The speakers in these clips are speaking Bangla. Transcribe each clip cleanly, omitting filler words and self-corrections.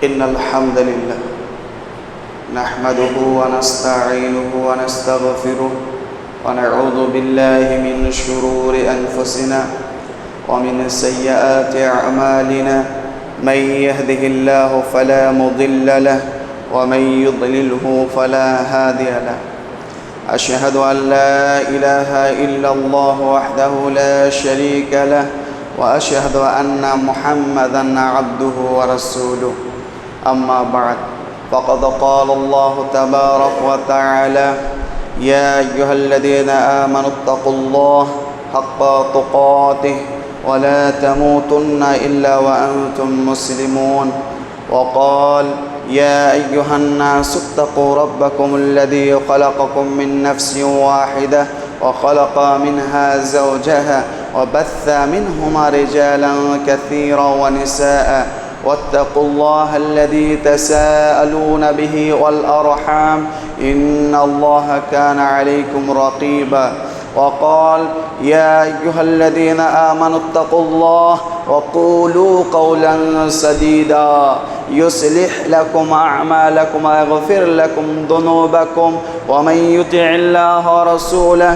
إن الحمد لله نحمده ونستعينه ونستغفره ونعوذ بالله من شرور أنفسنا ومن سيئات أعمالنا من يهده الله فلا مضل له ومن يضلله فلا هادي له أشهد أن لا إله إلا الله وحده لا شريك له وأشهد أن محمدًا عبده ورسوله أما بعد فقد قال الله تبارك وتعالى يا أيها الذين آمنوا اتقوا الله حق تقاته ولا تموتن إلا وأنتم مسلمون وقال يا أيها الناس اتقوا ربكم الذي خلقكم من نفس واحدة وخلق منها زوجها وبث منهما رجالا كثيرا ونساء واتقوا الله الذي تساءلون به والأرحام إن الله كان عليكم رقيبا وقال يا أيها الذين آمنوا اتقوا الله وقولوا قولا سديدا يصلح لكم أعمالكم ويغفر لكم ذنوبكم ومن يطع الله ورسوله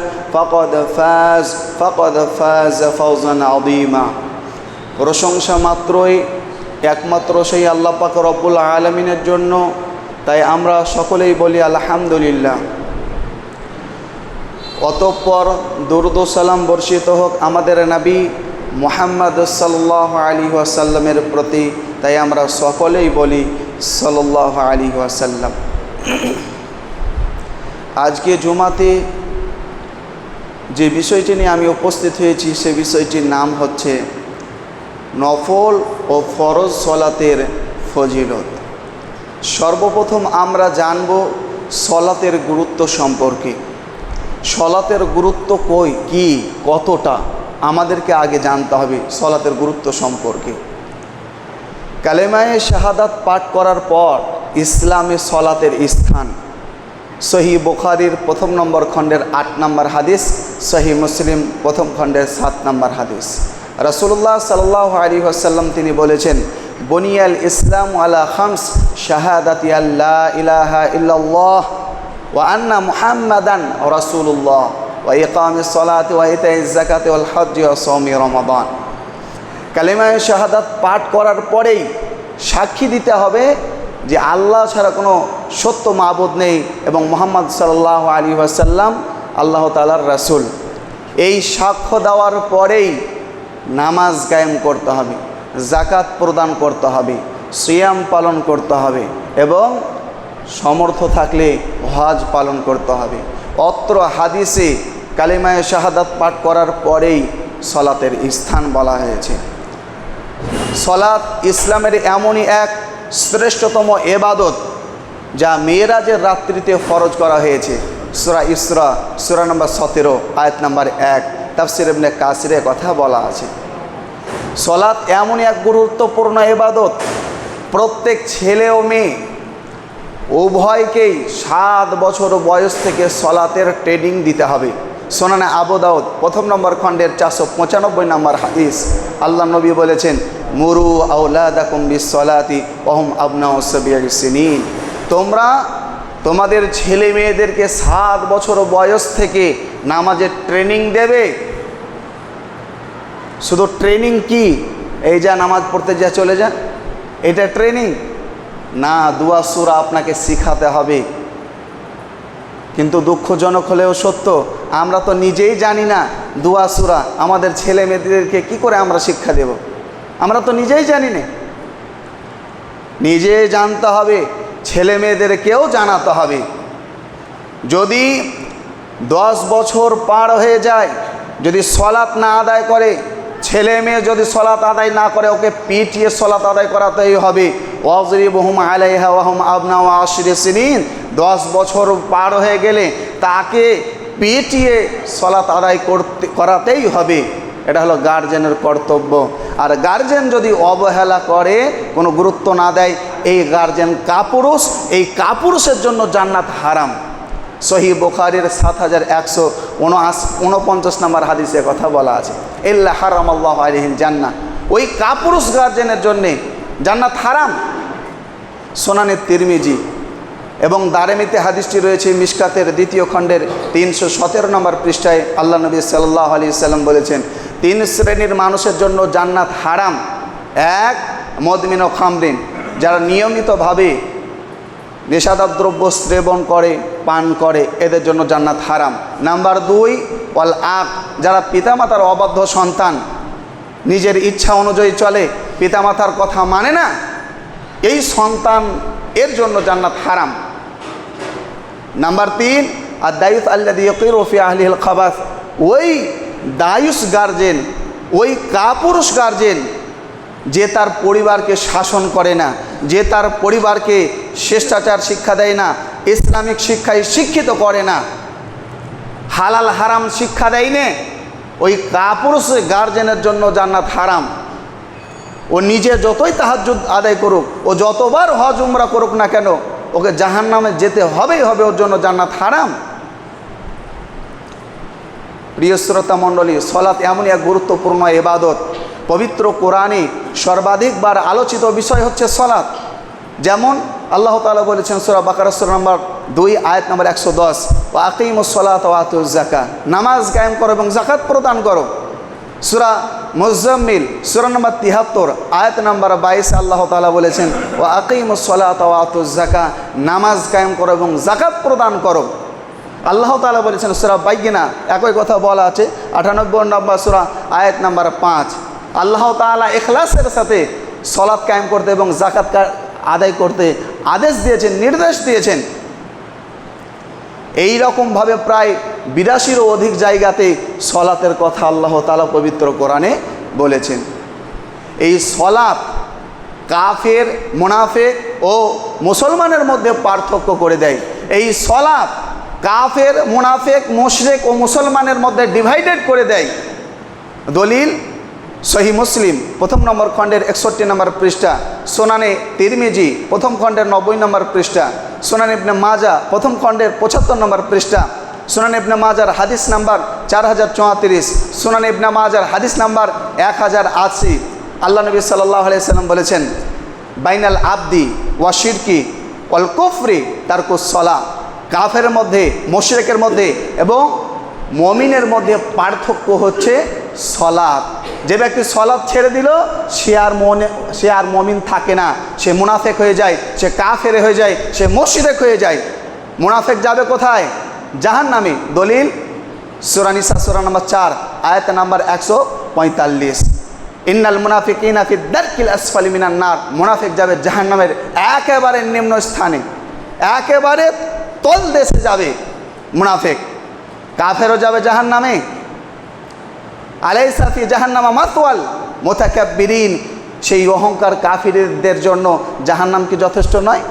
فقد فاز فوزا عظيما প্রশংসা মাত্রই একমাত্র সেই আল্লাহ পাক রব্বুল আলামিনের জন্য, তাই আমরা সকলেই বলি আলহামদুলিল্লাহ। অতঃপর দরুদ ও সালাম বর্ষিত হোক আমাদের নবী মুহাম্মদ সাল্লাল্লাহু আলাইহি ওয়াসাল্লামের প্রতি, তাই আমরা সকলেই বলি সাল্লাল্লাহু আলাইহি ওয়াসাল্লাম। আজকে জুমাতে যে বিষয়টি নিয়ে আমি উপস্থিত হয়েছি সে বিষয়টির নাম হচ্ছে নফল ও ফরজ সলাতের ফজিলত। সর্বপ্রথম আমরা জানব সলাতের গুরুত্ব সম্পর্কে। সলাতের গুরুত্ব কি কতটা আমাদেরকে আগে জানতে হবে সলাতের গুরুত্ব সম্পর্কে। কালেমায়ে শাহাদাত পাঠ করার পর ইসলামে সলাতের স্থান। সহিহ বুখারীর প্রথম নম্বর খণ্ডের 8 নম্বর হাদিস, সহিহ মুসলিম প্রথম খণ্ডের 7 নম্বর হাদিস। রাসূলুল্লাহ সাল্লাল্লাহু আলাইহি ওয়াসাল্লাম তিনি বলেছেন, বুনিয়াল ইসলাম আলা খামস শাহাদাতি আল্লা ইলাহা ইল্লাল্লাহ ওয়া আন্না মুহাম্মাদান রাসূলুল্লাহ ওয়া ইকামিস সালাতি ওয়া ইতাইজ যাকাতি ওয়াল হজ্জি ওয়া সাওমি রমাদান। কালেমায়ে শাহাদাত পাঠ করার পরেই সাক্ষী দিতে হবে যে আল্লাহ ছাড়া কোনো সত্য মাবুদ নেই এবং মুহাম্মদ সাল্লাল্লাহু আলাইহি ওয়াসাল্লাম আল্লাহ তাআলার রাসূল। এই সাক্ষ্য দেওয়ার পরেই নামাজ কায়েম করতে হবে, যাকাত প্রদান করতে হবে, সিয়াম পালন করতে হবে এবং সমর্থ থাকলে হজ পালন করতে হবে। অত্র হাদিসে কালেমায়ে শাহাদাত পাঠ করার পরেই সলাতের স্থান বলা হয়েছে। সলাত ইসলামের এমনই এক শ্রেষ্ঠতম ইবাদত যা মেরাজের রাত্রিতে ফরজ করা হয়েছে। সূরা ইসরা সূরা নম্বর 17 আয়াত নম্বর 1 তাফসীর ইবনে কাসিরে কথা বলা আছে। সলাত এমনই এক গুরুত্বপূর্ণ ইবাদত, প্রত্যেক ছেলে ও মেয়ে উভয়কেই 7 বছর বয়স থেকে সলাতের ট্রেনিং দিতে হবে। সুনানে আবু দাউদ প্রথম নম্বর খণ্ডের 495 নম্বর হাদিস, আল্লাহ নবী বলেছেন, মুরু আওলাদাকুম বিসসালাতি ওয়া হুম আবনাউ সাবঈ সিনিন। তোমরা তোমাদের ছেলে মেয়েদেরকে 7 বছর বয়স থেকে নামাজের ট্রেনিং দেবে। শুধু ট্রেনিং কি এই যা নামাজ পড়তে যা চলে যা, এটা ট্রেনিং না, দুয়া সূরা আপনাকে শিখাতে হবে। কিন্তু দুঃখজনক হলেও সত্য, আমরা তো নিজেই জানি না দুয়া সূরা আমাদের ছেলে মেয়েদেরকে কি করে আমরা শিক্ষা দেব, আমরা তো নিজেই জানি না। নিজে জানতে হবে, ছেলে মেয়েদেরকেও জানাতে হবে। যদি 10 বছর পার হয়ে যায়, যদি সলাত না আদায় করে, ছেলে মেয়ে যদি সলাত আদায় না করে, ওকে পিটিয়ে সলাত আদায় করাতেই হবে। ওয়াজরিবুহুম আলাইহা ওয়া হুম আবনাউ 10 সিনিন। 10 বছর পার হয়ে গেলে তাকে পিটিয়ে সলাত আদায় করাতেই হবে। এটা হলো গার্জেনের কর্তব্য। আর গার্জেন যদি অবহেলা করে, কোনো গুরুত্ব না দেয়, এই গার্জেন কাপুরুষ, এই কাপুরুষের জন্য জান্নাত হারাম। সহিহ বুখারীর 7149 নম্বর হাদিসে কথা বলা আছে, ইল্লা হারামাল্লাহু আলাইহিল জান্নাহ। ওই কাপুরুষ গার্জেনের জন্যে জান্নাত হারাম। সোনানে তিরমিজি এবং দারেমিতে হাদিসটি রয়েছে মিশকাতের 2য় খণ্ডের 317 নম্বর পৃষ্ঠায়। আল্লাহ নবী সাল্লাল্লাহু আলাইহি সাল্লাম বলেছেন, 3 শ্রেণীর মানুষের জন্য জান্নাত হারাম। 1, মদমিন ও খামরিন, যারা নিয়মিতভাবে নেশাদার দ্রব্য সেবন করে, পান করে, এদের জন্য জান্নাত হারাম। নাম্বার 2, ওয়াল আক, যারা পিতামাতার অবাধ্য সন্তান, নিজের ইচ্ছা অনুযায়ী চলে, পিতামাতার কথা মানে না, এই সন্তান এর জন্য জান্নাত হারাম। নাম্বার 3, আর দায়ুস আল্লাযী ইয়াকিরু ফি আহলিহিল খাবাস, ওই দায়ুস গার্জেন, ওই কাপুরুষ গার্জেন যে তার পরিবারকে শাসন করে না, যে তার পরিবারকে শিষ্টাচার শিক্ষা দেয় না, ইসলামিক শিক্ষায় শিক্ষিত করে না, হালাল হারাম শিক্ষা দেয় না, ওই কাপুরুষ গার্জেনের জন্য জান্নাত হারাম। ও নিজে যতই তাহাজ্জুদ আদায় করুক, ও যতবার হজ উমরা করুক না কেন, ওকে জাহান্নামে যেতে হবেই হবে, ওর জন্য জান্নাত হারাম। প্রিয় শ্রোতা মণ্ডলী, সলাত এমনই এক গুরুত্বপূর্ণ ইবাদত। পবিত্র কোরআনে সর্বাধিকবার আলোচিত বিষয় হচ্ছে সলাত। যেমন আল্লাহ তাআলা বলেছেন সূরা বাকারা সূরা নম্বর 2 আয়াত নম্বর 110, ওয়া আকিমুস সালাতা ওয়া আতুজ যাকাত, নামাজ কায়েম করো এবং যাকাত প্রদান করো। সূরা মুজাম্মিল সূরা নম্বর 73 আয়াত নম্বর 22 আল্লাহ তাআলা বলেছেন, ওয়া আকিমুস সালাতা ওয়া আতুজ যাকাত, নামাজ কায়েম করো এবং যাকাত প্রদান করো। আল্লাহ তাআলা বলেছেন সূরা বাইয়িনা, একই কথা বলা আছে 98 নম্বর সূরা আয়াত নম্বর 5। আল্লাহ তাআলা ইখলাসের সাথে সলাত কায়েম করতে এবং যাকাত আদায় করতে আদেশ দিয়েছেন, নির্দেশ দিয়েছেন। এই রকমভাবে প্রায় 82-র অধিক জায়গাতে সলাতের কথা আল্লাহ তাআলা পবিত্র কোরআনে বলেছেন। এই সলাত কাফের, মুনাফিক ও মুসলমানের মধ্যে পার্থক্য করে দেয়। এই সলাত কাফের, মুনাফিক, মুশরিক ও মুসলমানের মধ্যে ডিভাইডেড করে দেয়। দলিল সহি মুসলিম 1ম নম্বর খণ্ডের 61 নম্বর পৃষ্ঠা, সোনানে তিরমিজি 1ম খণ্ডের 90 নম্বর পৃষ্ঠা, সোনান ইবনে মাজা 1ম খণ্ডের 75 নম্বর পৃষ্ঠা, সোনান ইবনে মাজার হাদিস নাম্বার 4034, সোনান ইবনে মাজার হাদিস নাম্বার 1080। আল্লাহ নবী সাল্লাল্লাহু আলাইহি সাল্লাম বলেছেন, বাইনাল আবদি ওয়া শিরকি ওয়াল কুফরি তারকুস সালাহ, কাফের মধ্যে, মুশরিকের মধ্যে এবং মুমিনের মধ্যে পার্থক্য হচ্ছে সলাত। যে ব্যক্তি সলাত ছেড়ে দিল, সে আর মুমিন থাকে না, সে মুনাফিক হয়ে যায়, সে কাফের হয়ে যায়, সে মুশরিক হয়ে যায়। মুনাফিক যাবে কোথায়? জাহান্নামে। দলিল সূরা নিসা সূরা নম্বর 4 আয়াত নাম্বার 145, ইন্নাল মুনাফিকিনা ফি দারকিল আসফালি মিনান নার, মুনাফিক যাবে জাহান্নামের একেবারে নিম্ন স্থানে, একেবারে তল দেশে যাবে মুনাফিক। কাফেরও যাবে জাহান্নামে। আলাইসা ফি জাহান্নামা মাতওয়াল মুতাকাব্বিরিন, সেই অহংকার কাফিরদের জন্য জাহান্নাম কি যথেষ্ট নয়?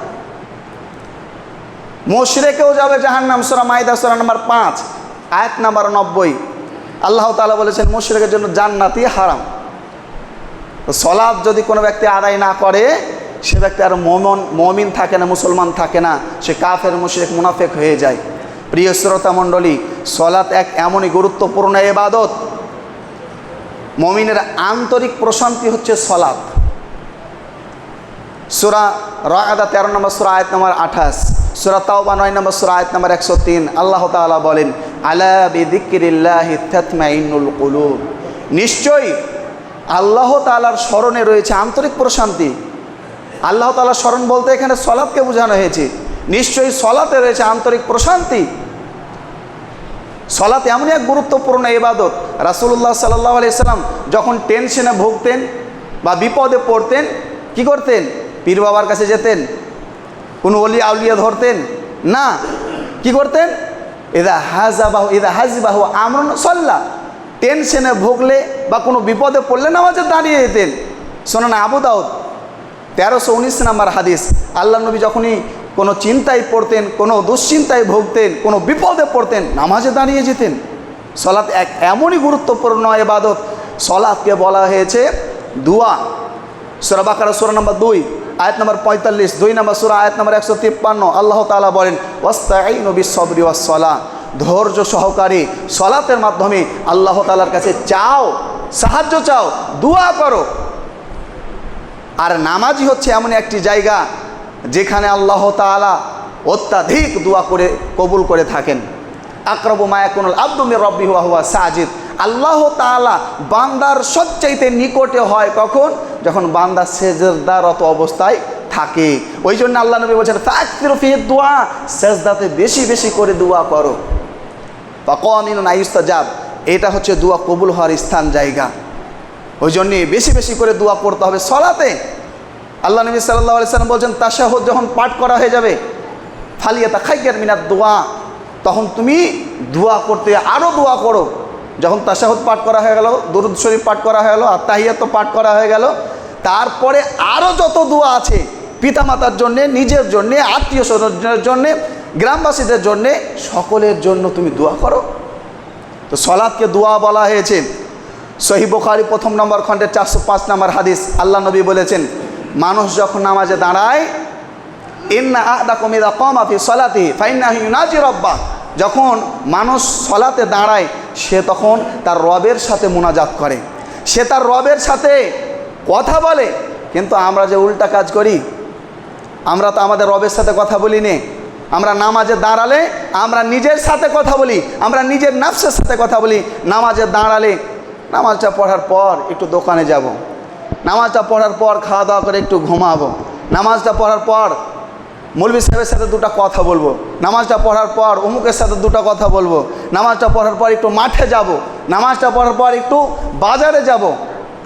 মুশরিকও যাবে জাহান্নাম। সূরা মাইদা সূরা নম্বর 5 আয়াত নাম্বার 90 আল্লাহ তাআলা বলেছেন মুশরিকের জন্য জান্নাতই হারাম। তো সলাত যদি কোনো ব্যক্তি আদায় না করে, সে ব্যক্তি আর মুমিন থাকে না, মুসলমান থাকে না, সে কাফের, মুশরিক, মুনাফিক হয়ে যায়। প্রিয় শ্রোতা মণ্ডলী, সলাত এক এমনই গুরুত্বপূর্ণ ইবাদত। মুমিনের আন্তরিক প্রশান্তি হচ্ছে সলাত। সূরা রা'দ 13 নম্বর সূরা আয়াত নম্বর 28, সূরা তাওবা 9 নম্বর সূরা আয়াত নম্বর 103 আল্লাহ তাআলা বলেন, আলা বিযিকরিল্লাহি তাতমাইন্নুল কুলুব, নিশ্চয়ই আল্লাহ তাআলার স্মরণে রয়েছে আন্তরিক প্রশান্তি। আল্লাহ তাআলার স্মরণ বলতে এখানে সলাতকে বোঝানো হয়েছে। নিশ্চয়ই সলাতে রয়েছে আন্তরিক প্রশান্তি। সলাত এমনই এক গুরুত্বপূর্ণ ইবাদত। রাসূলুল্লাহ সাল্লাল্লাহু আলাইহি সাল্লাম যখন টেনশনে ভুগতেন বা বিপদে পড়তেন, কি করতেন? পীর বাবার কাছে যেতেন? কোনো ওলি আউলিয়া ধরতেন না। কি করতেন? ইদা হাজিবাহু আমরুন সাল্লা, টেনশনে ভুগলে বা কোনো বিপদে পড়লে নামাজে দাঁড়িয়ে যেতেন। সুনান আবু দাউদ 1319 নম্বর হাদিস, আল্লাহ নবী যখনই কোনো চিন্তায় পড়তেন, কোনো দুশ্চিন্তায় ভুগতেন, কোনো বিপদে পড়তেন, নামাজে দাঁড়িয়ে যেতেন। সলাত এক এমনই গুরুত্বপূর্ণ ইবাদত। সলাতকে বলা হয়েছে দুয়া। সূরা বাকারা সূরা নম্বর 2 আয়াত নম্বর 45, 2 নম্বর সূরা আয়াত নম্বর 153 আল্লাহ তাআলা বলেন, ওয়াস্তাঈনু বিস-সাবরি ওয়াস-সালাহ, ধৈর্য সহকারে সলাতের মাধ্যমে আল্লাহ তাআলার কাছে চাও, সাহায্য চাও, দোয়া করো। আর নামাজই হচ্ছে এমন একটি জায়গা যেখানে আল্লাহ তাআলা অত্যাধিক দোয়া করে কবুল করে থাকেন। আকরাবু মা ইয়াকুনুল আবদু মির রাব্বিহি ওয়া হুয়া সাজিদ। আল্লাহ তাআলা বান্দার সবচাইতে নিকটে হয় কখন? যখন বান্দা সেজদারত অবস্থায় থাকে। ওই জন্য আল্লাহ নবী বলছেন ফাকসিরু ফিহি দুআ, সেজদাতে বেশি বেশি করে দোয়া করো। ফাকামিনুন আইস্তাজাব, এটা হচ্ছে দোয়া কবুল হওয়ার স্থান, জায়গা। ওই জন্যে বেশি বেশি করে দোয়া করতে হবে সলাতে। আল্লাহ নবী সাল্লাল্লাহু আলাইহি সাল্লাম বলছেন তাশাহুদ যখন পাঠ করা হয়ে যাবে, ফালিয়াতাখায়্যার মিনাদ দোয়া, তখন তুমি দোয়া করতে আরও দোয়া করো। যখন তাশাহুদ পাঠ করা হয়ে গেল, দুরূদ শরীফ পাঠ করা হয়ে গেল, আত্তাহিয়াত পাঠ করা হয়ে গেল, তারপরে আরও যত দোয়া আছে পিতামাতার জন্যে, নিজের জন্যে, আত্মীয় স্বজনের জন্যে, গ্রামবাসীদের জন্যে, সকলের জন্য তুমি দোয়া করো। তো সলাৎকে দোয়া বলা হয়েছে। সহিহ বুখারী প্রথম নম্বর খণ্ডের 405 নম্বর হাদিস, আল্লাহ নবী বলেছেন মানুষ যখন নামাজে দাঁড়ায়, ইন্না আহাদাকুম ইযা কামা ফি সলাতিহি ফাইন্নাহু ইউনাজি রাব্বাহ, যখন মানুষ সলাতে দাঁড়ায় সে তখন তার রবের সাথে মুনাজাত করে, সে তার রবের সাথে কথা বলে। কিন্তু আমরা যে উল্টা কাজ করি, আমরা তো আমাদের রবের সাথে কথা বলি নে। আমরা নামাজে দাঁড়ালে আমরা নিজের সাথে কথা বলি, আমরা নিজের নাফসের সাথে কথা বলি। নামাজে দাঁড়ালে নামাজটা পড়ার পর একটু দোকানে যাব, নামাজটা পড়ার পর খাওয়া দাওয়া করে একটু ঘুমাবো, নামাজটা পড়ার পর মৌলভী সাহেবের সাথে দুটো কথা বলবো, নামাজটা পড়ার পর অমুকের সাথে দুটো কথা বলবো, নামাজটা পড়ার পর একটু মাঠে যাব, নামাজটা পড়ার পর একটু বাজারে যাব।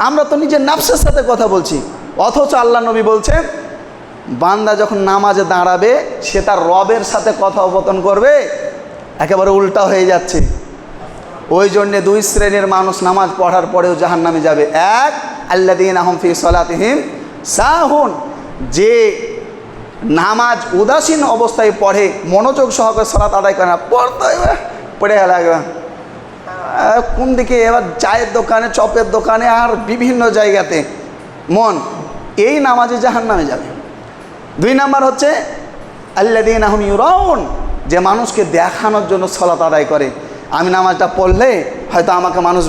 আমরা তো নিজের নাফসের সাথে কথা বলছি। অথচ আল্লাহ নবী বলছেন বান্দা যখন নামাজে দাঁড়াবে সে তার রবের সাথে কথোপকথন করবে, একেবারে উল্টা হয়ে যাচ্ছে। ওই জন্যে দুই শ্রেণীর মানুষ নামাজ পড়ার পরেও জাহান্নামে যাবে। এক, আল্লাযীনা হুম ফি সলাতিহিম সাহুন, যে নামাজ উদাসীন অবস্থায় পড়ে, মনোযোগ সহকারে সালাত আদায় করে না, পড়তে পড়ে লাগবে কোন দিকে, এবার চায়ের দোকানে, চপের দোকানে, আর বিভিন্ন জায়গাতে মন, এই নামাজে জাহান্নামে যাবে। দুই নাম্বার হচ্ছে আল্লাযীনা হুম ইউরাউন, যে মানুষকে দেখানোর জন্য সালাত আদায় করে। আমি নামাজটা পড়লে হয়তো আমাকে মানুষ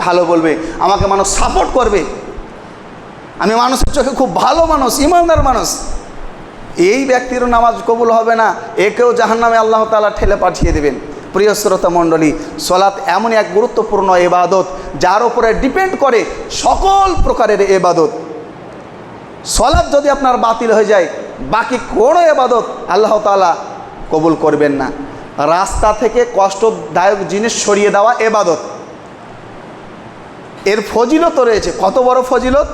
ভালো বলবে, আমাকে মানুষ সাপোর্ট করবে, আমি মানুষের চোখে খুব ভালো মানুষ, ইমানদার মানুষ। এই ব্যক্তিরও নামাজ কবুল হবে না, একেও জাহান্নামে আল্লাহ তাআলা ঠেলে পাঠিয়ে দেবেন। প্রিয় শ্রোতা মণ্ডলী, সলাৎ এমন এক গুরুত্বপূর্ণ ইবাদত যার উপরে ডিপেন্ড করে সকল প্রকারের ইবাদত। সলাৎ যদি আপনার বাতিল হয়ে যায়, বাকি কোনো ইবাদত আল্লাহ তাআলা কবুল করবেন না। রাস্তা থেকে কষ্টদায়ক জিনিস সরিয়ে দেওয়া ইবাদত, এর ফজিলত রয়েছে। কত বড় ফজিলত!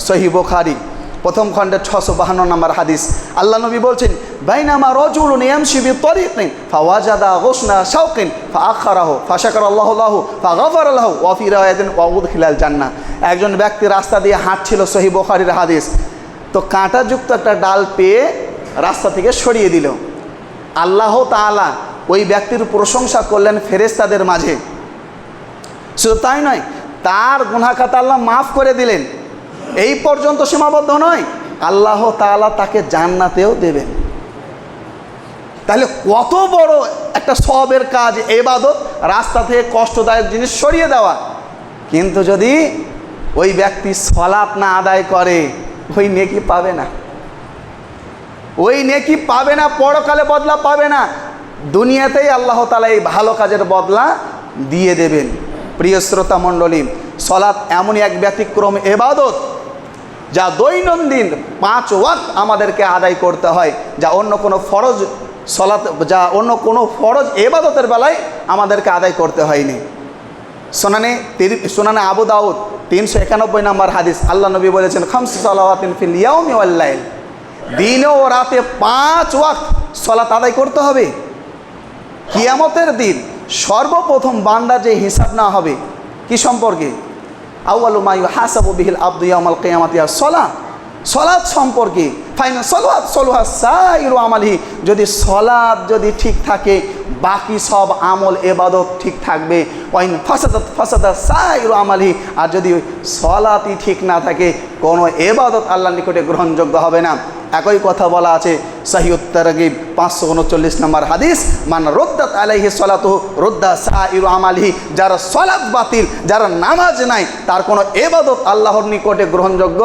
সহিহ বুখারী প্রথম খণ্ডের 652 নম্বর হাদিস, আল্লাহ নবী বলছেন বাইনামা রাজুলুন ইয়ামশি বিত্বরিকিন ফাওয়াজাদা গুসনা শাওকিন ফাআখারাহু ফাশাকারাল্লাহু লাহু ফাগাফারা লাহু ওয়া ফি রাওয়ায়াতিন ওয়া উদখিলাল জান্নাহ। একজন ব্যক্তি রাস্তা দিয়ে হাঁটছিল, সহিহ বুখারীর হাদিস, তো কাঁটাযুক্ত একটা ডাল পেয়ে রাস্তা থেকে সরিয়ে দিল। আল্লাহ তাআলা ওই ব্যক্তির প্রশংসা করলেন ফেরেশতাদের মাঝে। শুধু তাই নয়, তার গুনাহ খাতা আল্লাহ মাফ করে দিলেন। এই পর্যন্ত সীমাবদ্ধ নয়, আল্লাহ তাআলা তাকে জান্নাতেও দেবেন। তাহলে কত বড় একটা সওয়াবের কাজ ইবাদত, রাস্তা থেকে কষ্টদায়ক জিনিস সরিয়ে দেওয়া। কিন্তু যদি ওই ব্যক্তি সালাত না আদায় করে, ওই নেকি পাবে না, ওই নেকি পাবে না, পরকালে বদলা পাবে না, দুনিয়াতেই আল্লাহ তাআলা এই ভালো কাজের বদলা দিয়ে দেবেন। প্রিয় শ্রোতা মণ্ডলী, সালাত এমনই এক ব্যতিক্রম ইবাদত যা দৈনন্দিন 5 ওয়াক্ত আমাদেরকে আদায় করতে হয়, যা অন্য কোনো ফরজ সালাত, যা অন্য কোনো ফরজ ইবাদতের বেলায় আমাদেরকে আদায় করতে হয়নি। সুনানে আবু দাউদ 391 নম্বর হাদিস, আল্লাহ নবী বলেছেন খামসু সালাওয়াতিন ফিল ইয়াউমি ওয়াল লাইল, দিনে ও রাতে 5 ওয়াক্ত সালাত আদায় করতে হবে। কিয়ামতের দিন সর্বপ্রথম বান্দা যে হিসাব না হবে কি সম্পর্কে? আউয়ালু মা ইউহাসাবু বিহিল আবদু ইয়াউমাল কিয়ামাতি আস-সালাহ, সালাত সম্পর্কে। ফাইনা সালাত সালুহা সাইরু আমালিহি, যদি সালাত যদি ঠিক থাকে বাকি সব আমল ইবাদত ঠিক থাকবে। ওয়াইন ফাসাদাত ফাসাদা সাইরু আমালিহি, আর যদি সালাতই ঠিক না থাকে কোনো ইবাদত আল্লাহর নিকটে গ্রহণযোগ্য হবে না। একই কথা বলা আছে সহিহুত তারগিব 539 নম্বর হাদিস, মান রুদ্দাত আলাইহি সালাতু রুদ্দা সাইরু আমালিহি, যার সালাত বাতিল, যার নামাজ নাই, তার কোনো ইবাদত আল্লাহর নিকটে গ্রহণযোগ্য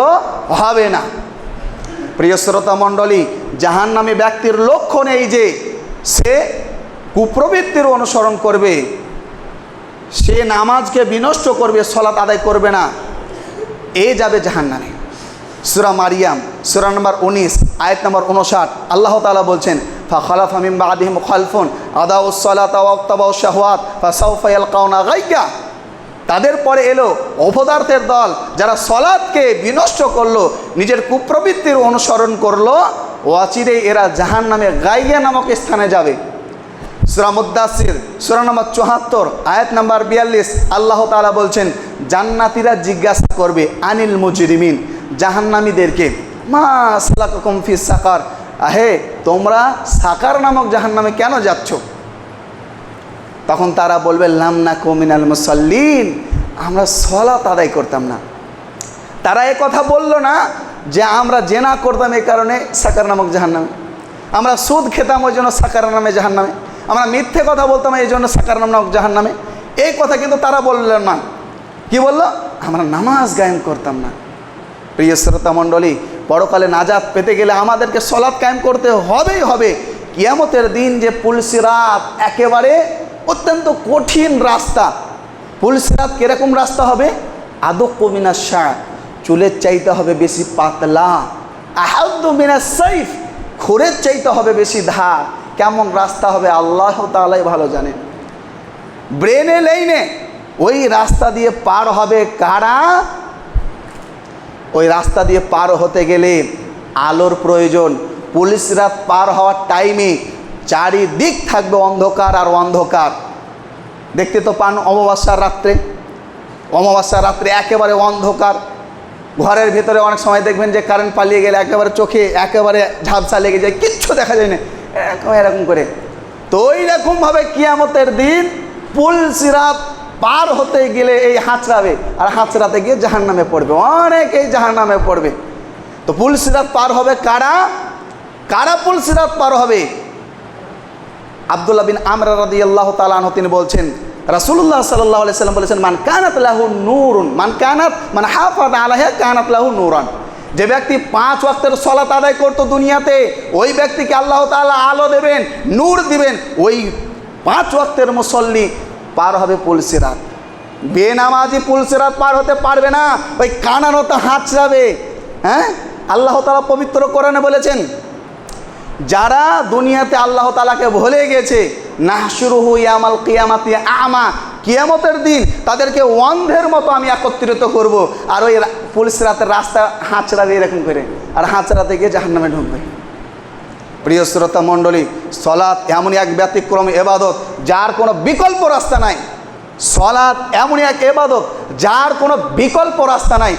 হবে না। প্রিয় শ্রোতা মণ্ডলী, জাহান্নামী ব্যক্তির লক্ষণ এই যে সে কুপ্রবৃত্তির অনুসরণ করবে, সে নামাজকে বিনষ্ট করবে, সালাত আদায় করবে না, এ যাবে জাহান্নামে। সূরা মারিয়াম সূরা নম্বর 19 আয়াত নম্বর 59 আল্লাহ তাআলা বলছেন, ফাখালাফা মিন বাদিহিম খালফুন আদাউস সালাতা ওয়া ইত্তাবাউশ শাহওয়াত ফাসাউফা ইয়ালকাউনা গায়য়া। তাদের পরে এলো অপদার্থের দল, যারা সালাতকে বিনষ্ট করলো, নিজের কুপ্রবৃত্তির অনুসরণ করলো, অচিরেই এরা জাহান্নামে গায়য়া নামক স্থানে যাবে। সূরা মুদ্দাসির সূরা নম্বর 74 আয়াত নম্বর 42 আল্লাহ তাআলা বলছেন, জান্নাতীরা জিজ্ঞাসা করবে আনিল মুজরিমিন, জাহান্নামীদেরকে, মা সালাকাকুম ফিস সাকার, আহে তোমরা সাকার নামক জাহান্নামে কেন যাচ্ছ? তখন তারা বলবে, লাম নাকু মিনাল মুসাল্লিন, আমরা সালাত আদায় করতাম না। তারা এ কথা বলল না যে আমরা জেনা করতাম এই কারণে সাকার নামক জাহান্নামে, আমরা সুদ খেতাম ওই জন্য সাকার নামে জাহান্নামে, আমরা মিথ্যে কথা বলতাম এই জন্য সাকার নামক জাহান্নামে। এই কথা কিন্তু তারা বললেন না। কি বললো? আমরা নামাজ কায়েম করতাম না। প্রিয় শ্রোতা মণ্ডলী, পরকালে নাজাত পেতে গেলে আমাদেরকে সালাত কায়েম করতে হবেই হবে। কিয়ামতের দিন যে পুল সিরাত, একেবারে অত্যন্ত কঠিন রাস্তা। পুল সিরাত কীরকম রাস্তা হবে? আদক্কু মিনাশ শাআর, চুলের চাইতে হবে বেশি পাতলা, আহাদ্দু মিনাস সাইফ, খুরের চাইতে হবে বেশি ধার। কেমন রাস্তা হবে আল্লাহ তাআলাই ভালো জানেন। ব্রেনে লাইনে ওই রাস্তা দিয়ে পার হবে কারা? ওই রাস্তা দিয়ে পার হতে গেলে আলোর প্রয়োজন। পুলিশ রাত পার হওয়ার টাইমে চারিদিক থাকবে অন্ধকার আর অন্ধকার। দেখতে তো পান অমাবস্যার রাত্রে, অমাবস্যার রাত্রে একেবারে অন্ধকার। ঘরের ভেতরে অনেক সময় দেখবেন যে কারেন্ট পালিয়ে গেলে একেবারে চোখে একেবারে ঝাপসা লেগে যায়, কিচ্ছু দেখা যায় না, এরকম করে। তো ওই রকমভাবে কিয়ামতের দিন পুল সিরাত পার হতে গেলে এই হাঁচড়াবে, আর হাঁচড়াতে গিয়ে জাহান্নামে পড়বে, অনেকেই জাহান্নামে পড়বে। তো পুল সিরাত পার হবে কারা? কারা পুল সিরাত পার হবে? আব্দুল্লাহ বিন আমর রাদিয়াল্লাহু তাআলা আনহু তিনি বলছেন, রাসূলুল্লাহ সাল্লাল্লাহু আলাইহি সাল্লাম বলেছেন, মান কানাত লাহু নূরুন, মান হাফাযা আলাইহা কানাত লাহু নূরান। যে ব্যক্তি 5 ওয়াক্তের সালাত আদায় করতো দুনিয়াতে, ওই ব্যক্তিকে আল্লাহ তাআলা আলো দেবেন, নূর দিবেন। ওই 5 ওয়াক্তের মুসল্লি পার হবে পুল সিরাত। বেনামাজি পুল সিরাত পার হতে পারবে না, ওই কানানোতে হাঁচড়াবে। হ্যাঁ, আল্লাহ তাআলা পবিত্র কোরআনে বলেছেন, যারা দুনিয়াতে আল্লাহ তাআলাকে ভুলে গেছে, নাহশুরুহু ইয়ামাল কিয়ামাতি আমা, কিয়ামতের দিন তাদেরকে অন্ধের মতো আমি একত্রিত করব, আর ওই পুল সিরাতের রাস্তা হাঁচড়াবে এরকম করে, আর হাঁচড়াতে গিয়ে জাহান্নামে ঢুকবে। প্রিয় শ্রোতা মণ্ডলী, সালাত এমনই এক ব্যতিক্রম ইবাদত যার কোনো বিকল্প রাস্তা নাই। সালাত এমনই এক ইবাদত যার কোনো বিকল্প রাস্তা নাই।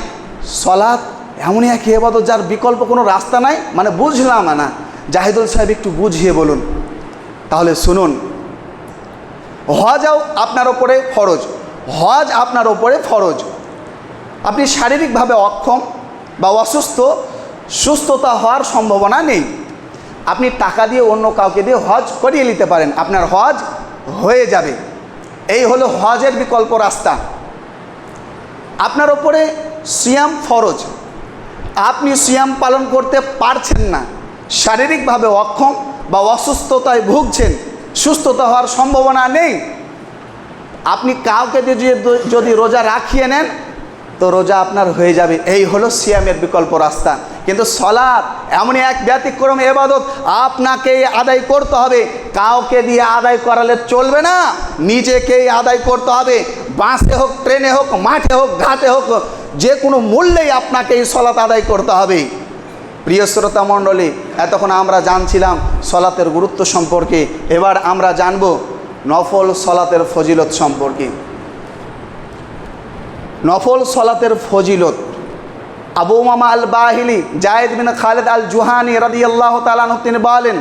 সালাত এমনই এক ইবাদত যার বিকল্প কোনো রাস্তা নাই। মানে বুঝলাম না, জাহিদুল সাহেব একটু বুঝিয়ে বলুন। তাহলে শুনুন, হজও আপনার ওপরে ফরজ, হজ আপনার ওপরে ফরজ। আপনি শারীরিকভাবে অক্ষম বা অসুস্থ, সুস্থতা হওয়ার সম্ভাবনা নেই, আপনি টাকা দিয়ে অন্য কাউকে দিয়ে হজ করিয়ে নিতে পারেন, আপনার হজ হয়ে যাবে। এই হলো হজের বিকল্প রাস্তা। আপনার ওপরে সিয়াম ফরজ, আপনি সিয়াম পালন করতে পারছেন না, শারীরিকভাবে অক্ষম বা অসুস্থতায় ভুগছেন, সুস্থতা হওয়ার সম্ভাবনা নেই, আপনি কাউকে দিয়ে যদি রোজা রাখিয়ে নেন তো রোজা আপনার হয়ে যাবে। এই হলো সিয়ামের বিকল্প রাস্তা। কিন্তু সালাত এমনই এক ব্যতিক্রম ইবাদত, আপনাকেই আদায় করতে হবে, কাউকে দিয়ে আদায় করালে চলবে না, নিজেকেই আদায় করতে হবে। বাসে হোক, ট্রেনে হোক, মাঠে হোক, ঘাটে হোক, যে কোনো মূল্যেই আপনাকে এই সালাত আদায় করতে হবে। প্রিয় শ্রোতা মণ্ডলী, এতক্ষণ আমরা জানছিলাম সালাতের গুরুত্ব সম্পর্কে, এবার আমরা জানব নফল সালাতের ফজিলত সম্পর্কে। নফল সালাতের ফজিলত আবু উমামা আল বাহিলি জায়েদ বিন খালিদ আল জুহানি রাদিয়াল্লাহু তাআলা আনহু তিনি বলেন,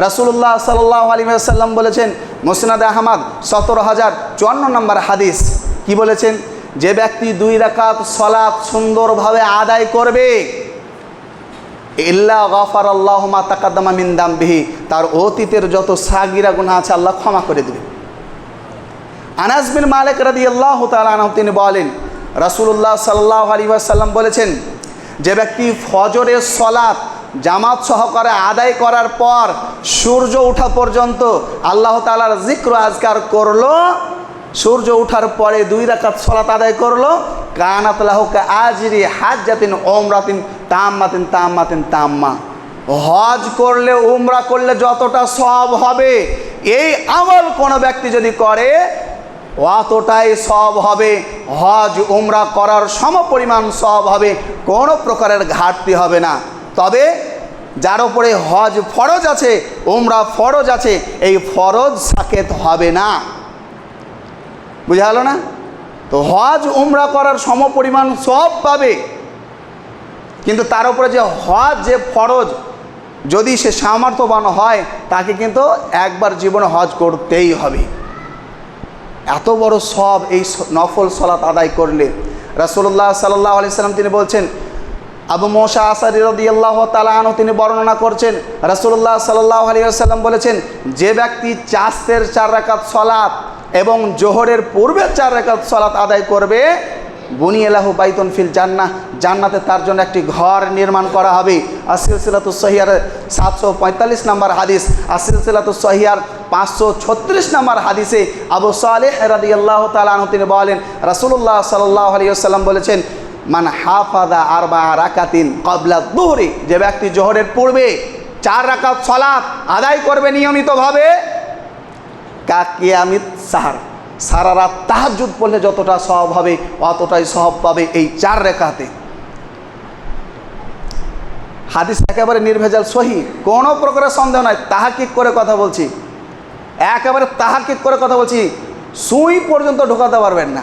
রাসূলুল্লাহ সাল্লাল্লাহু আলাইহি ওয়াসাল্লাম বলেছেন, মুসনাদ আহমদ 17054 নম্বর হাদিস, কি বলেছেন? যে ব্যক্তি 2 রাকাত সালাত সুন্দরভাবে আদায় করবে, ইল্লা গাফারাল্লাহু মা তাকাদ্দামা মিন দামবিহি, তার অতীতের যত সাগীরা গুনাহ আছে আল্লাহ ক্ষমা করে দেবে। আনাস বিন মালিক রাদিয়াল্লাহু তাআলা আনহু তিনি বলেন, রাসূলুল্লাহ সাল্লাল্লাহু আলাইহি ওয়াসাল্লাম বলেছেন, যে ব্যক্তি ফজরের সালাত জামাত সহকারে আদায় করার পর সূর্য ওঠা পর্যন্ত আল্লাহ তাআলার জিক্র আজকার করলো, সূর্য ওঠার পরে 2 রাকাত সালাত আদায় করলো, কানাত লাহু কা আজরি হাজ্জাতিন উমরাতিন তাম্মাতিন তাম্মাতিন তাম্মা। হজ করলে, উমরা করলে যতটা সওয়াব হবে, এই আমল কোনো ব্যক্তি যদি করে অতটাই সওয়াব হবে, হজ উমরা করার সমপরিমাণ সওয়াব হবে, কোনো প্রকারের ঘাটতি হবে না। তবে যার উপরে হজ ফরজ আছে, উমরা ফরজ আছে, এই ফরজ সাকেত হবে না। বুঝা গেল না? তো হজ উমরা করার সমপরিমাণ সওয়াব পাবে, কিন্তু তার উপরে যে হজ যে ফরজ, যদি সে সামর্থ্যবান হয় তাকে কিন্তু একবার জীবনে হজ করতেই হবে। এত বড় সওয়াব এই নফল সালাত আদায় করলে। রাসূলুল্লাহ সাল্লাল্লাহু আলাইহি সাল্লাম তিনি বলছেন, আবু মুসা আশআরী রাদিয়াল্লাহু তাআলা আনহু তিনি বর্ণনা করছেন, রাসূলুল্লাহ সাল্লাল্লাহু আলাইহি ওয়াসাল্লাম বলেছেন, যে ব্যক্তি চাষের 4 রাকাত সালাত এবং জোহরের পূর্বে 4 রাকাত সালাত আদায় করবে, বুনিয়া লাহু বাইতুন ফিল জান্নাহ, জান্নাতে তার জন্য একটি ঘর নির্মাণ করা হবে। সিলসিলাতুস সহিহার 745 নম্বর হাদিস, সিলসিলাতুস সহিহার 536 নম্বর হাদিসে আবু সালেহ রাদিয়াল্লাহু তাআলা আনহু তিনি বলেন, রাসূলুল্লাহ সাল্লাল্লাহু আলাইহি ওয়াসাল্লাম বলেছেন, মান হাফাযা 4 রাকাতিন ক্বাবলা যুহরি, যে ব্যক্তি জোহরের পূর্বে 4 রাকাত সালাত আদায় করবে নিয়মিতভাবে, কাকিয়ামিত সাহার, সারা রাত তাহাজ্জুদ পড়লে যতটা সওয়াব হবে অতটাই সওয়াব পাবে এই 4 রাকাতে। হাদিস একেবারে নির্ভেজাল সহি, কোনো প্রকারের সন্দেহ নাই। তাহাকিক করে কথা বলছি, একেবারে তাহাকিক করে কথা বলছি, সুই পর্যন্ত ঢোকাতে পারবেন না।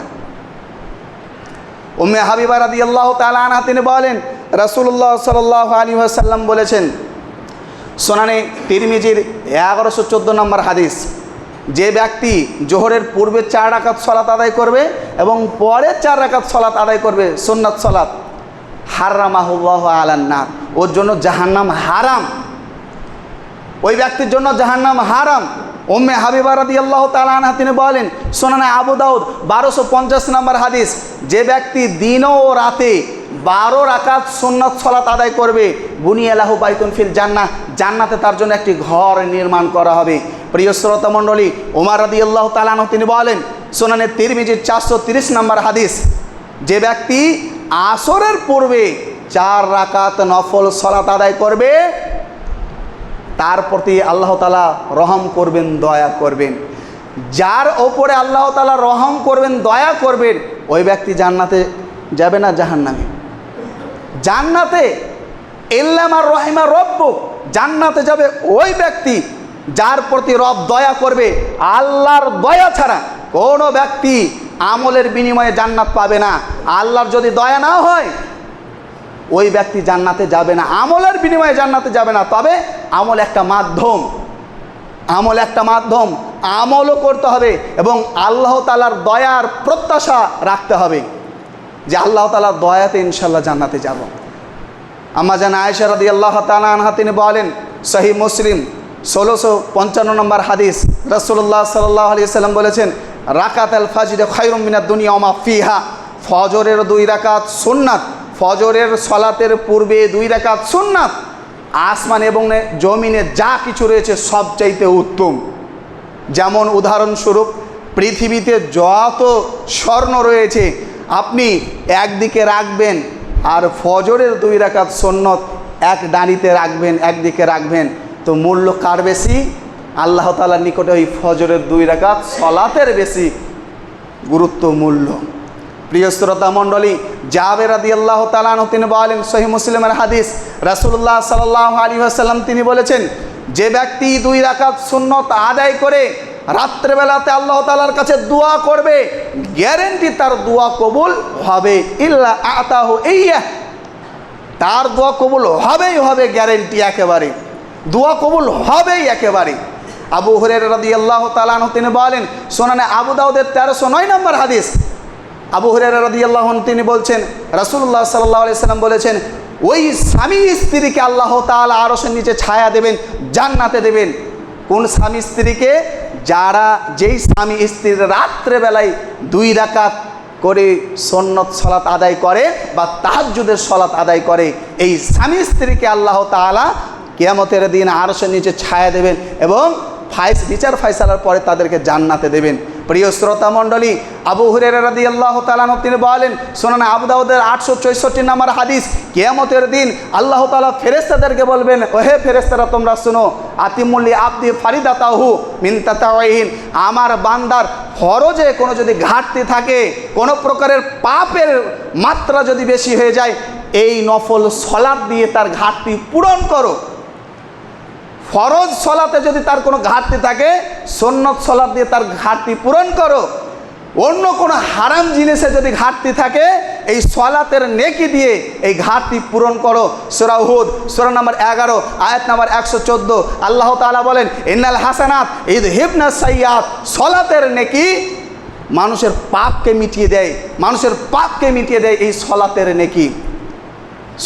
উম্মে হাবিবা রাদিয়াল্লাহু তাআলা আনহা তিনি বলেন, রাসূলুল্লাহ সাল্লাল্লাহু আলাইহি ওয়াসাল্লাম বলেছেন, সুনানে তিরমিজির 1114 নম্বর হাদিস, যে ব্যক্তি জোহরের পূর্বে 4 রাকাত সালাত আদায় করবে এবং পরে 4 রাকাত সালাত আদায় করবে সুন্নাত সালাত, হারামাহুল্লাহু আলান নার, ওর জন্য জাহান্নাম হারাম, ওই ব্যক্তির জন্য জাহান্নাম হারাম। উম্মে হাবিবা রাদিয়াল্লাহু তাআলা আনহা তিনি বলেন, সুনানে আবু দাউদ 1250 নম্বর হাদিস, যে ব্যক্তি দিন ও রাতে 12 রাকাত সুন্নাত সালাত আদায় করবে, বুনিয়া লাহু বাইতুন ফিল জান্নাহ, জান্নাতে তার জন্য একটি ঘর নির্মাণ করা হবে। প্রিয় শ্রোতা মণ্ডলী, ওমর রাদিয়াল্লাহু তাআলা আনহু তিনি বলেন, সুনানে তিরমিজির 430 নম্বর হাদিস, যে ব্যক্তি আসরের পূর্বে 4 রাকাত নফল সালাত আদায় করবে, তার প্রতি আল্লাহ তাআলা রহম করবেন, দয়া করবেন। যার ওপরে আল্লাহ তাআলা রহম করবেন, দয়া করবেন, ওই ব্যক্তি জান্নাতে যাবে না জাহান্নামে? জান্নাতে ইল্লা মান রাহিমা রব্বুক, জান্নাতে যাবে ওই ব্যক্তি যার প্রতি রব দয়া করবে। আল্লাহর দয়া ছাড়া কোনো ব্যক্তি আমলের বিনিময়ে জান্নাত পাবে না। আল্লাহর যদি দয়া না হয় ওই ব্যক্তি জান্নাতে যাবে না, আমলের বিনিময়ে জান্নাতে যাবে না। তবে আমল একটা মাধ্যম, আমল একটা মাধ্যম, আমলও করতে হবে এবং আল্লাহ তাআলার দয়ার প্রত্যাশা রাখতে হবে যে আল্লাহ তাআলার দয়াতে ইনশাআল্লাহ জান্নাতে যাব। আম্মা জান আয়েশা রাদিয়াল্লাহু তাআলা আনহা তিনি বলেন, সহিহ মুসলিম 1655 নম্বর হাদিস, রাসূলুল্লাহ সাল্লাল্লাহু আলাইহি ওয়াসাল্লাম বলেছেন, রাকাতুল ফাজর খায়রুম মিনাদ দুনিয়া ওয়া মা ফিহা, ফজরের 2 রাকাত সুন্নাত, ফজরের সালাতের পূর্বে 2 রাকাত সুন্নাত আসমান এবং জমিনে যা কিছু রয়েছে সবচাইতে উত্তম। যেমন উদাহরণস্বরূপ পৃথিবীতে যত স্বর্ণ রয়েছে আপনি একদিকে রাখবেন, আর ফজরের 2 রাকাত সুন্নাত এক ডাঁড়িতে রাখবেন, একদিকে রাখবেন, তো মূল্য কার বেশি? আল্লাহ তাআলার নিকটে ওই ফজরের 2 রাকাত সালাতের বেশি গুরুত্ব, মূল্য। প্রিয় শ্রোতা মণ্ডলী, জাবের রাদিয়াল্লাহু তাআলা আনহু তিনি বলেন, সহিহ মুসলিমের হাদিস, রাসূলুল্লাহ সাল্লাল্লাহু আলাইহি ওয়াসাল্লাম তিনি বলেছেন, যে ব্যক্তি 2 রাকাত সুন্নাত আদায় করে রাত্রেবেলাতে আল্লাহ তাআলার কাছে দোয়া করবে, গ্যারেন্টি তার দোয়া কবুল হবে। ইল্লা আতাহু ইয়া, তার দোয়া কবুল হবেই হবে, গ্যারেন্টি একেবারে, দোয়া কবুল হবেই একেবারে। আবু হুরায়রা রাদিয়াল্লাহু তাআলা আনহু তিনি বলেন, সুনানে আবু দাউদের 1309 নম্বর হাদিস, আবু হুরায়রা রাদিয়াল্লাহু আনহু তিনি বলছেন, রাসূলুল্লাহ সাল্লাল্লাহু আলাইহি সাল্লাম বলেছেন, ওই স্বামী স্ত্রীকে আল্লাহ তাআলা আরশের নিচে ছায়া দেবেন, জান্নাতে দেবেন। কোন স্বামী স্ত্রীকে? যেই স্বামী স্ত্রীর রাত্রেবেলায় 2 রাকাত করে সুন্নত সালাত আদায় করে বা তাহাজ্জুদের সালাত আদায় করে, এই স্বামী স্ত্রীকে আল্লাহ তাআলা কিয়ামতের দিন আরশের নিচে ছায়া দেবেন এবং বিচার ফায়সালার পরে তাদেরকে জান্নাতে দেবেন। প্রিয় শ্রোতা মণ্ডলী, আবু হুরায়রা রাদিয়াল্লাহু তাআলা আনহু তিনি বলেন, সুনান আবু দাউদের 864 নম্বর হাদিস, কিয়ামতের দিন আল্লাহ তাআলা ফেরেশতাদেরকে বলবেন, ওহে ফেরেশতারা তোমরা শুনো, আতিমুল্লি আবদি ফারিদাতাহু মিন তাতাওয়িন, আমার বান্দার ফরজে কোনো যদি ঘাটতি থাকে, কোনো প্রকারের পাপের মাত্রা যদি বেশি হয়ে যায়, এই নফল সালাত দিয়ে তার ঘাটতি পূরণ করো। ফরজ সালাতে যদি তার কোনো ঘাটতি থাকে, সুন্নত সালাত দিয়ে তার ঘাটতি পূরণ করো। অন্য কোনো হারাম জিনিসে যদি ঘাটতি থাকে, এই সালাতের নেকি দিয়ে এই ঘাটতি পূরণ করো। সূরা হুদ সূরা নম্বর 11 আয়াত নম্বর 114 আল্লাহ তাআলা বলেন, ইন্নাল হাসানাত ইযহিবনাস সাইয়্যাত, সালাতের নেকি মানুষের পাপকে মিটিয়ে দেয়, মানুষের পাপকে মিটিয়ে দেয় এই সালাতের নেকি।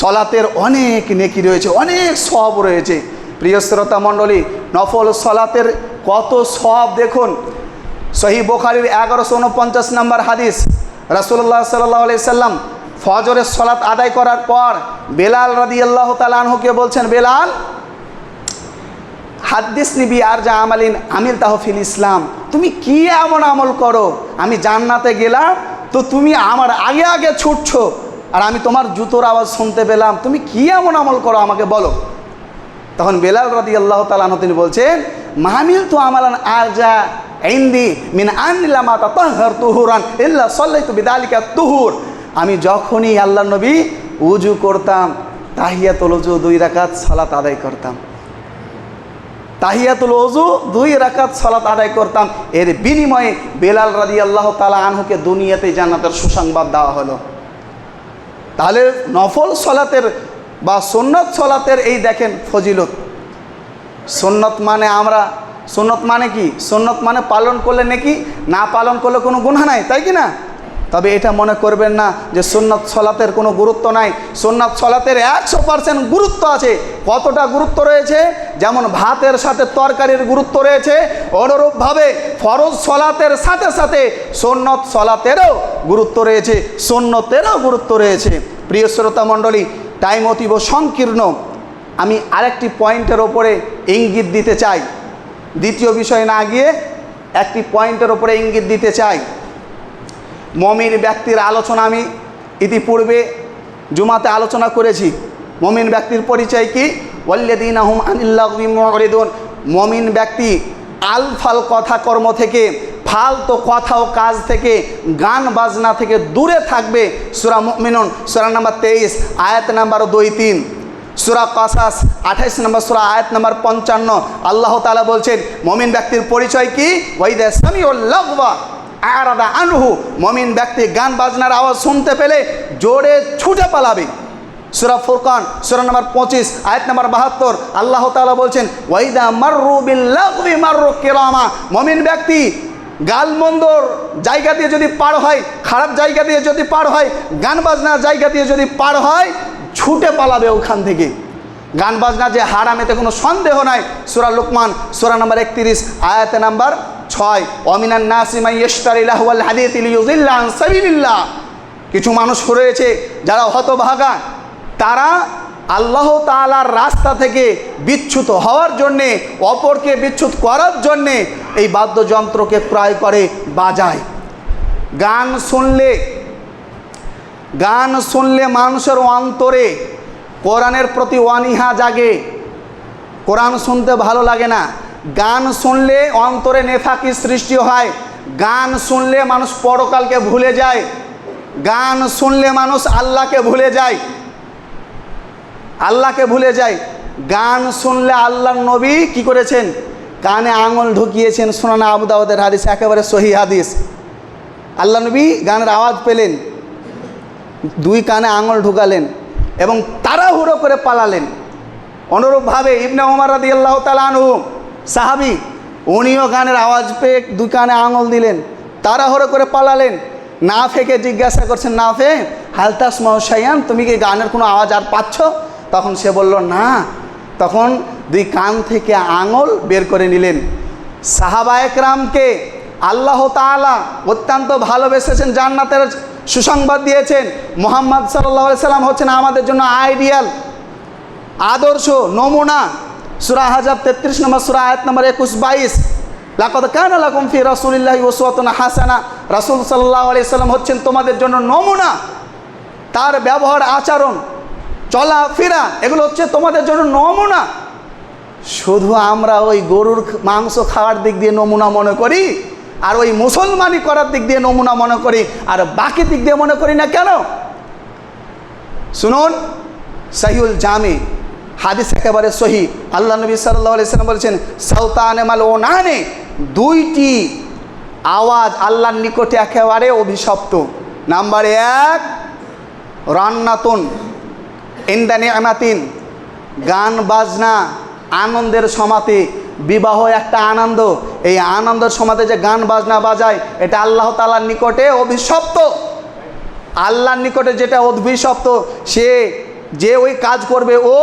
সালাতের অনেক নেকি রয়েছে, অনেক সওয়াব রয়েছে। প্রিয় শ্রোতা মণ্ডলী, নফল সালাতের কত সওয়াব দেখুন। সহিহ বুখারীর 1149 নম্বর হাদিস, রাসূলুল্লাহ সাল্লাল্লাহু আলাইহি সাল্লাম ফজরের সালাত আদায় করার পর বেলাল রাদিয়াল্লাহু তাআলা আনহুকে বলছেন, বেলাল হাদ্দিসনি বি আরজা আমালিন আমিলতাহু ফিল ইসলাম, তুমি কি এমন আমল করো, আমি জান্নাতে গেলাম তো তুমি আমার আগে আগে ছুটছো, আর আমি তোমার জুতোর আওয়াজ শুনতে পেলাম, তুমি কি এমন আমল করো আমাকে বলো। তখন বেলাল রাদিয়াল্লাহু তাআলা আনহু তিনি বলছেন, মামিল তু আমালান আরজা ইনদি মিন আনিলা মা তাতাহহার তুহুরান ইল্লা সাল্লাইতু বিযালিকা তুহুর, আমি যখনই আল্লাহর নবী উযু করতাম, তাহিয়াতুল উযু 2 রাকাত সালাত আদায় করতাম, তাহিয়াতুল উযু 2 রাকাত সালাত আদায় করতাম, এর বিনিময়ে বেলাল রাদিয়াল্লাহু তাআলা আনহুকে দুনিয়াতে জান্নাতের সুসংবাদ দেওয়া হলো। তাহলে নফল সালাতের বা সুন্নত সালাতের এই দেখেন ফজিলত। সুন্নত মানে আমরা, সুন্নত মানে কি? সুন্নত মানে পালন করলে নাকি, না পালন করলে কোনো গুনাহ নাই, তাই কি না? তবে এটা মনে করবেন না যে সুন্নত সালাতের কোনো গুরুত্ব নাই। সুন্নত সালাতের 100% গুরুত্ব আছে। কতটা গুরুত্ব রয়েছে? যেমন ভাতের সাথে তরকারির গুরুত্ব রয়েছে, অনুরূপভাবে ফরজ সালাতের সাথে সাথে সুন্নত সালাতেরও গুরুত্ব রয়েছে, সুন্নতেরও গুরুত্ব রয়েছে। প্রিয় শ্রোতা মণ্ডলী, টাইম অতীব সংকীর্ণ, আমি আরেকটি পয়েন্টের ওপরে ইঙ্গিত দিতে চাই। দ্বিতীয় বিষয় না গিয়ে একটি পয়েন্টের ওপরে ইঙ্গিত দিতে চাই। মুমিন ব্যক্তির আলোচনা আমি ইতিপূর্বে জুমাতে আলোচনা করেছি। মুমিন ব্যক্তির পরিচয় কি? ওয়াল্লাযীনা হুম আনিল লাগবি মুরিদুন, মুমিন ব্যক্তি আলফাল কথা কর্ম থেকে, ফালতু কথা ও কাজ থেকে, গান বাজনা থেকে দূরে থাকবে। সূরা মুমিনুন সূরা নাম্বার 23 আয়াত নাম্বার 2-3, সূরা কাসাস 28 নম্বর সূরা আয়াত নাম্বার 55 আল্লাহ তাআলা বলছেন মুমিন ব্যক্তির পরিচয় কি? ওয়াইদা সামিউল লাগওয়া আরাদা আনহু, মুমিন ব্যক্তি গান বাজনার আওয়াজ শুনতে পেলে জোরে ছুটে পালাবে। সূরা ফুরকান সূরা নাম্বার 25 আয়াত নাম্বার 72 আল্লাহ তাআলা বলছেন ওয়াইদা মাররু বিল লাগবি মাররু কিরামা, মুমিন ব্যক্তি গালমন্দর জায়গা দিয়ে যদি পার হয়, খারাপ জায়গা দিয়ে যদি পার হয়, গান বাজনার জায়গা দিয়ে যদি পার হয়, ছুটে পালাবে ওখান থেকে। গান বাজনা যে হারাম, এতে কোনো সন্দেহ নাই। সূরা লুকমান সূরা নাম্বার 31 আয়াত নাম্বার 6 ওয়ামিনান নাসি মান ইয়াশতারি লাহওয়াল হাদিসি লিয়ুযিল্লা আন সাবিলিল্লাহ, কিছু মানুষ রয়েছে যারা হতভাগা, তারা আল্লাহ তাআলার রাস্তা থেকে বিচ্যুত হওয়ার জন্যে, অপরকে বিচ্যুত করার জন্যে এই বাদ্যযন্ত্রকে ক্রয় করে বাজায়। গান শুনলে মানুষের অন্তরে কোরআনের প্রতি অনীহা জাগে। কোরআন শুনতে ভালো লাগে না, গান শুনলে অন্তরে নেফাকি সৃষ্টি হয়। গান শুনলে মানুষ পরকালকে ভুলে যায়, গান শুনলে মানুষ আল্লাহকে ভুলে যায়, গান শুনলে আল্লাহর নবী কি করেছেন? কানে আঙুল ঢুকিয়েছেন। সুনান আবু দাউদের হাদিস, একেবারে সহিহ হাদিস। আল্লাহ নবী গানের আওয়াজ পেলেন, 2 কানে আঙুল ঢুকালেন এবং তাড়াহুড়ো করে পালালেন। অনুরূপভাবে ইবনে ওমর রাদিয়াল্লাহু তাআলা আনহু সাহাবী, উনিও গানের আওয়াজ পেয়ে 2 কানে আঙুল দিলেন, তাড়াহুড়ো করে পালালেন। নাফেকে জিজ্ঞাসা করছেন, নাফে হাল তাসমাউ শাইআন, তুমি কি গানের কোনো আওয়াজ আর পাচ্ছ? তখন সে বলল না। তখন 2 কান থেকে আঙুল বের করে নিলেন। সাহাবা একরামকে আল্লাহ তাআলা অত্যন্ত ভালোবেসেছেন, জান্নাতের সুসংবাদ দিয়েছেন। মুহাম্মদ সাল্লাল্লাহু আলাইহি সাল্লাম হচ্ছেন আমাদের জন্য আইডিয়াল, আদর্শ, নমুনা। সূরা আহজাব 33 নম্বর সূরা আয়াত নম্বর 21-22, লাকাদ কানা লাকুম ফি রাসূলিল্লাহি উসওয়াতুন হাসানাহ। রাসূল সাল্লাল্লাহু আলাইহি সাল্লাম হচ্ছেন তোমাদের জন্য নমুনা। তার ব্যবহার, আচরণ, চলাফেরা এগুলো হচ্ছে তোমাদের জন্য নমুনা। শুধু আমরা ওই গরুর মাংস খাওয়ার দিক দিয়ে নমুনা মনে করি, আর ওই মুসলমানি করার দিক দিয়ে নমুনা মনে করি, আর বাকি দিক দিয়ে মনে করি না কেন? শুনুন, সহিহুল জামি হাদিস একেবারে সহি। আল্লাহ নবী সাল্লাল্লাহু আলাইহি সাল্লাম বলেছেন, সাউতানে মাল ওনানে, দুইটি আওয়াজ আল্লাহর নিকটে একেবারে অভিশপ্ত। নাম্বার 1, রান্নাতুন ইনদা নি'মাতিন, গান বাজনা, আনন্দের সমাতে। বিবাহ একটা আনন্দ, এই আনন্দের সমাতে যে গান বাজনা বাজায় এটা আল্লাহ তাআলার নিকটে অভিশপ্ত। আল্লাহর নিকটে যেটা অভিশপ্ত, সে যে ওই কাজ করবে ও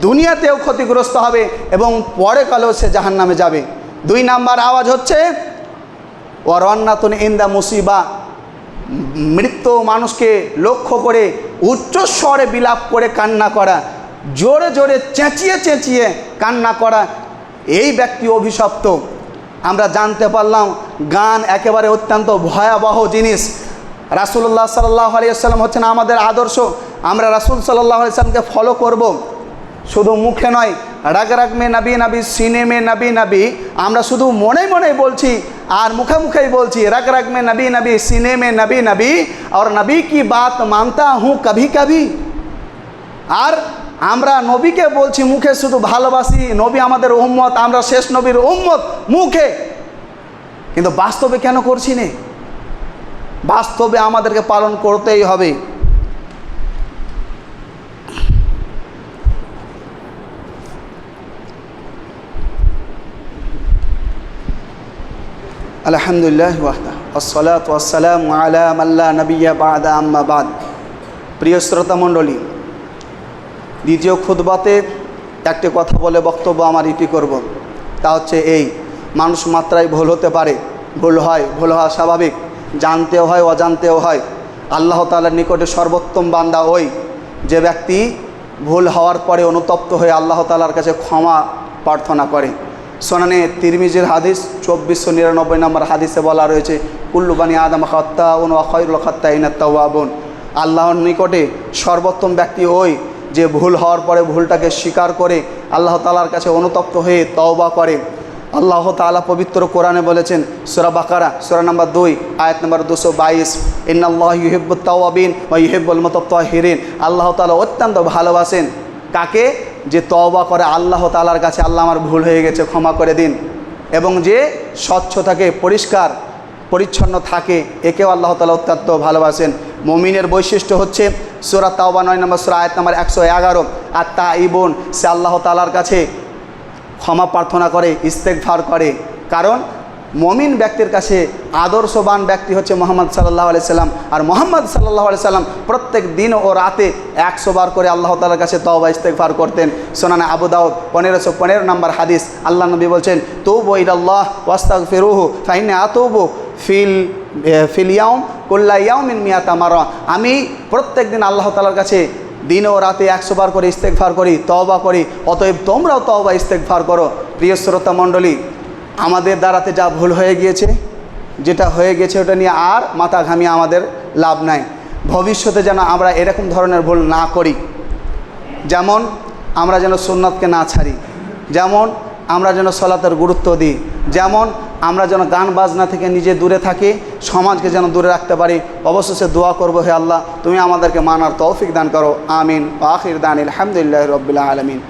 দুনিয়াতেও ক্ষতিগ্রস্ত হবে এবং পরে কালেও সে জাহান্নামে যাবে। 2 নাম্বার আওয়াজ হচ্ছে ওয়ারান্নাতুন ইনদা মুসিবা, মৃত্যু মানুষকে লক্ষ্য করে উচ্চস্বরে বিলাপ করে কান্না করা, জোরে জোরে চেঁচিয়ে চেঁচিয়ে কান্না করা, এই ব্যক্তি অভিশপ্ত। আমরা জানতে পারলাম গান একেবারে অত্যন্ত ভয়াবহ জিনিস। রাসূলুল্লাহ সাল্লাল্লাহু আলাইহি ওয়াসাল্লাম হচ্ছেন আমাদের আদর্শ। আমরা রাসূল সাল্লাল্লাহু আলাইহি ওয়াসাল্লামকে ফলো করব, শুধু মুখে নয়। রাগ রাগ মে নবী নবী, সিনে মে নবী নবী, আমরা শুধু মনে মনে বলছি আর মুখে মুখেই বলছি, রাগ রাগ মে নবী নবী, সিনে মে নবী নবী, আর নবী কি বাত মানতা হুঁ কভি কভি। আর আমরা নবীকে বলছি মুখে শুধু ভালোবাসি, নবী আমাদের উম্মত, আমরা শেষ নবীর উম্মত মুখে, কিন্তু বাস্তবে কেন করছি না? বাস্তবে আমাদেরকে পালন করতেই হবে। আলহামদুলিল্লাহ ওয়াহদা, আসসালাতু ওয়াসসালামু আলা মান লা নাবিয়্যা বা'দা, আম্মা বা'দ। প্রিয় শ্রোতা মণ্ডলী, দ্বিতীয় খুতবাতে একটি কথা বলে বক্তব্য আমার ইতি করব। তা হচ্ছে এই, মানুষ মাত্রায় ভুল হতে পারে, ভুল হয়, ভুল হওয়া স্বাভাবিক, জানতেও হয় অজান্তেও হয়। আল্লাহ তাআলার নিকটে সর্বোত্তম বান্দা ওই যে ব্যক্তি ভুল হওয়ার পরে অনুতপ্ত হয়ে আল্লাহ তাআলার কাছে ক্ষমা প্রার্থনা করে। সুনানে তিরমিজির হাদিস 2499 নম্বর হাদিসে বলা রয়েছে, কুল্লু বানি আদম খাত্তাউন ওয়া খায়রুল খাত্তাইনাত তাওয়াবুন। আল্লাহর নিকটে সর্বোত্তম ব্যক্তি ওই যে ভুল হওয়ার পরে ভুলটাকে স্বীকার করে আল্লাহ তাআলার কাছে অনুতপ্ত হয়ে তওবা করে। আল্লাহ তাআলা পবিত্র কোরআনে বলেছেন, সূরা বাকারা সূরা নাম্বার 2 আয়াত নাম্বার 222, ইন্নাল্লাহা ইউহিব্বুত তাওয়াবিন ওয়া ইউহিব্বুল মুতাত্তাহিরিন। আল্লাহ তাআলা অত্যন্ত ভালোবাসেন কাকে? যে তওবা করে আল্লাহ তাআলার কাছে, আল্লাহ আমার ভুল হয়ে গেছে ক্ষমা করে দিন, এবং যে স্বচ্ছ থাকে, পরিষ্কার পরিচ্ছন্ন থাকে, একেও আল্লাহ তাআলা অত্যন্ত ভালোবাসেন। মুমিনের বৈশিষ্ট্য হচ্ছে সূরা তাওবা 9 নম্বর সূরা আয়াত নম্বর 111, আত-তাইবুন, সে আল্লাহ তাআলার কাছে ক্ষমা প্রার্থনা করে, ইস্তেগফার করে। কারণ মুমিন ব্যক্তির কাছে আদর্শবান ব্যক্তি হচ্ছে মুহাম্মদ সাল্লাল্লাহু আলাইহি সাল্লাম। আর মুহাম্মদ সাল্লাল্লাহু আলাইহি সাল্লাম প্রত্যেক দিন ও রাতে 100 বার করে আল্লাহ তাআলার কাছে তওবা ইস্তেগফার করতেন। সুনানে আবু দাউদ 1515 নম্বর হাদিস, আল্লাহ নবী বলছেন, তুবু ইলাল্লাহ ওয়াস্তাগফিরুহু ফাইন্নী আতুবু ফিল ইয়াউম কুল্লা ইয়াউমিন মিয়াতা মাররা। আমি প্রত্যেক দিন আল্লাহ তাআলার কাছে দিন ও রাতে 100 বার করে ইস্তেগফার করি, তওবা করি, অতএব তোমরাও তওবা ইস্তেগফার করো। প্রিয় শ্রোতা মণ্ডলী, আমাদের দ্বারাতে যা ভুল হয়ে গিয়েছে, যেটা হয়ে গেছে ওটা নিয়ে আর মাথা ঘামিয়ে আমাদের লাভ নাই। ভবিষ্যতে যেন আমরা এরকম ধরনের ভুল না করি। যেমন আমরা যেন সুন্নাতকে না ছাড়ি, যেমন আমরা যেন সালাতের গুরুত্ব দিই, যেমন আমরা যেন গান বাজনা থেকে নিজে দূরে থাকি, সমাজকে যেন দূরে রাখতে পারি। অবশেষে দোয়া করবো, হে আল্লাহ তুমি আমাদেরকে মানার তৌফিক দান করো। আমিন। আখির দান আলহামদুলিল্লাহি রাব্বিল আলামিন।